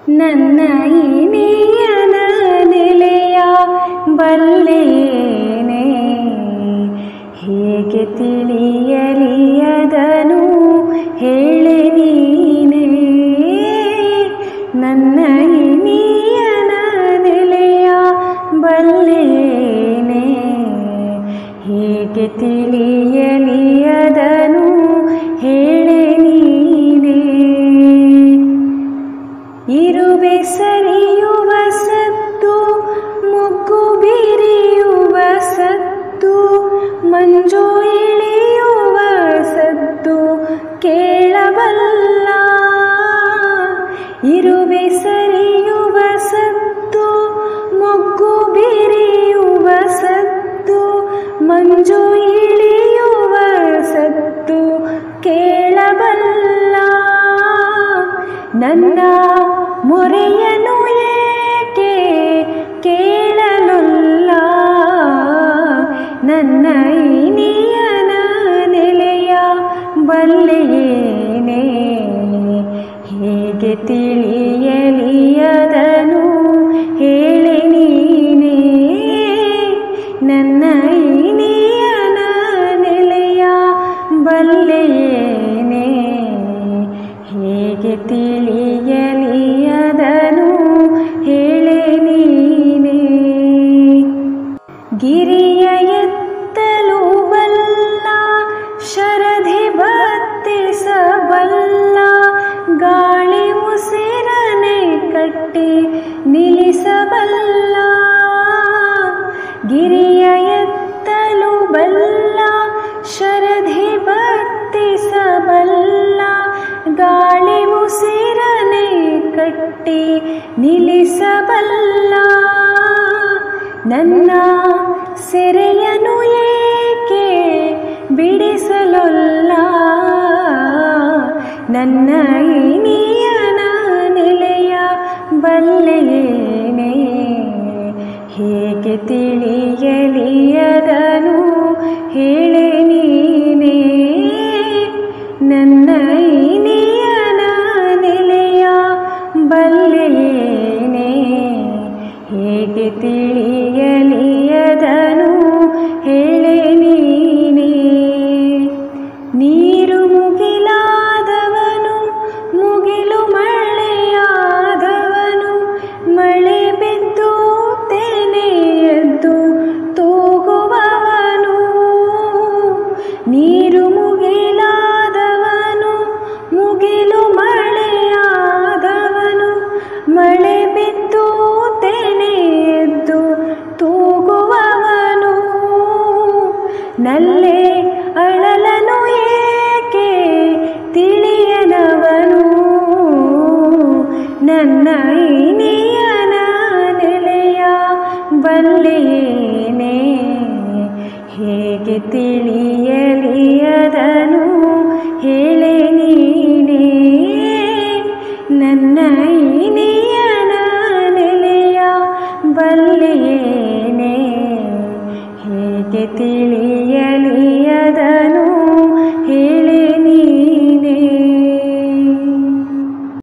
ನನ್ನ ಇನಿಯನ ನೆಲೆಯ ಬಲ್ಲೇನೆ, ಹೇಗೆ ತಿಳಿಯಲಿಯದನು ಹೇಳೆ ನೀನೆ. ನನ್ನ ಇನಿಯನ ನೆಲೆಯ ಬಲ್ಲೇನೆ, ಹೇಗೆ ತಿಳಿಯಲಿಯದನು ಹೇಳೆ ನೀನೆ. ಇರುವೆ ಸರಿಯುವ ಸದ್ದು, ಮೊಗ್ಗು ಬಿರಿಯುವ ಸದ್ದು, ಮಂಜು ಇಳಿಯುವ ಸದ್ದು ಕೇಳಬಲ್ಲ. ಇರುವೆ ಸರಿಯುವ ಸದ್ದು, ಮೊಗ್ಗು ಬಿರಿಯುವ ಸದ್ದು, ಮಂಜು ಇಳಿಯುವ ಸದ್ದು ಕೇಳಬಲ್ಲ. ನನ್ನ ಮೊರೆಯನು ಏಕೆ ಕೇಳಲೊಲ್ಲ, ನನ್ನ ಇನಿಯನ ನೆಲೆಯ ಬಲ್ಲೆಯೇನೆ, ಹೇಗೆ ತಿಳಿಯಲಿಯದನು ಹೇಳೆ ನೀನೆ. ನನ್ನ ಇನಿಯನ ನೆಲೆಯ ಬಲ್ಲೆಯೇನೆ, ಹೇಗೆ ತಿಳಿಯಲಿಯದನು ಹೇಳೆ ನೀನೆ. ಗಿರಿಯ ಎತ್ತಲು ಬಲ್ಲ, ಶರಧಿ ಬತ್ತಿಸಬಲ್ಲ, ಗಾಳಿ ಉಸಿರನೆ ಕಟ್ಟಿ ನಿಲ್ಲಿಸಬಲ್ಲ. ಗಿರಿಯ ಎತ್ತಲು ಬಲ್ಲ, ಶರಧಿ ಬತ್ತಿಸಬಲ್ಲ, ಗಾಳಿ ಉಸಿರನೆ ಕಟ್ಟಿ ನಿಲ್ಲಿಸಬಲ್ಲ. ನನ್ನ ಸೆರೆಯನು ಏಕೆ ಬಿಡಿಸಲೊಲ್ಲ, ನನ್ನ ಇನಿಯನ ನೆಲೆಯ ಬಲ್ಲೆಯೇನೆ, ಹೇಗೆ ತಿಳಿಯಲಿಯದನು ಹೇಳೆ ನೀನೆ. ನನ್ನ ಇನಿಯನ ನೆಲೆಯ ಬಲ್ಲೆಯೇನೆ, ಹೇಗೆ ತಿಳಿಯಲಿಯದನು ಹೇಳೆ ನೀನೆ. ನೀರು ಮುಗಿಲಾದವನು, ಮುಗಿಲು ಮಳೆಯಾದವನು, ಮಳೆ ಬಿದ್ದು ತೆನೆ ಎದ್ದು ತೂಗುವವನು. ನೀರು ಮುಗಿಲಾದವನು, ಮುಗಿಲು ಮಳೆಯಾದವನು, ಮಳೆ ಬಿದ್ದು ತೆನೆ ಎದ್ದು ತೂಗುವವನು. ನಲ್ಲೆ ಅಳಲನು ಏಕೆ ತಿಳಿಯನವನು, ನನ್ನ ಇನಿಯನ ನೆಲೆಯ ಬಲ್ಲೆಯೇನೆ, ಹೇಗೆ ತಿಳಿಯಲಿಯದನು ಹೇಳೆ ನೀನೆ. ನನ್ನ ಇನಿಯನ ನೆಲೆಯ ಬಲ್ಲೆಯೇನೆ,